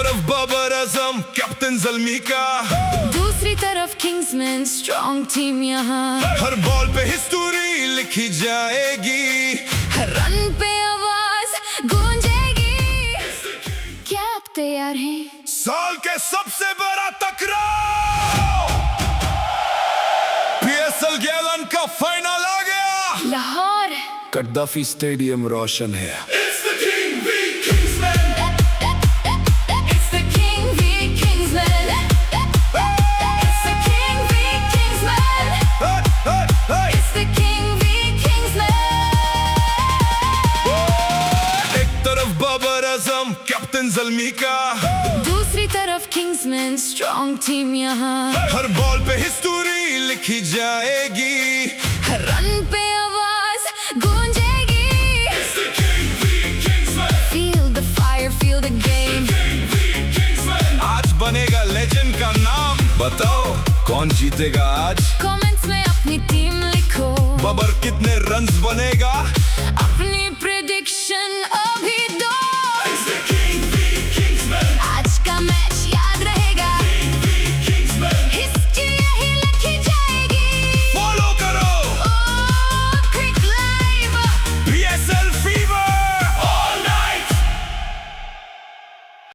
तरफ बाबर आजम कैप्टन ज़ल्मी का, दूसरी तरफ किंग्समैन स्ट्रॉन्ग टीम यहाँ। हर बॉल पे हिस्ट्री लिखी जाएगी, हर रन पे आवाज गूंजेगी। क्या आप तैयार हैं? साल के सबसे बड़ा टकराव, PSL 11 का फाइनल आ गया। लाहौर कद्दाफी स्टेडियम रोशन है। It's the King v Kingsman. It's the King v Kingsman. It's the King v Kingsman. It's the King v Kingsman. एक तरफ बाबर आजम कैप्टन ज़ल्मी का, दूसरी तरफ किंग्समैन स्ट्रॉन्ग टीम यहाँ। हर बॉल पे हिस्ट्री लिखी जाएगी, हर रन पे आवाज गूंजेगी। Feel the fire, feel the game. आज बनेगा लेजेंड का नाम, बताओ कौन जीतेगा आज? कमेंट्स में अपनी टीम लिखो। बाबर कितने रन्स बनेगा?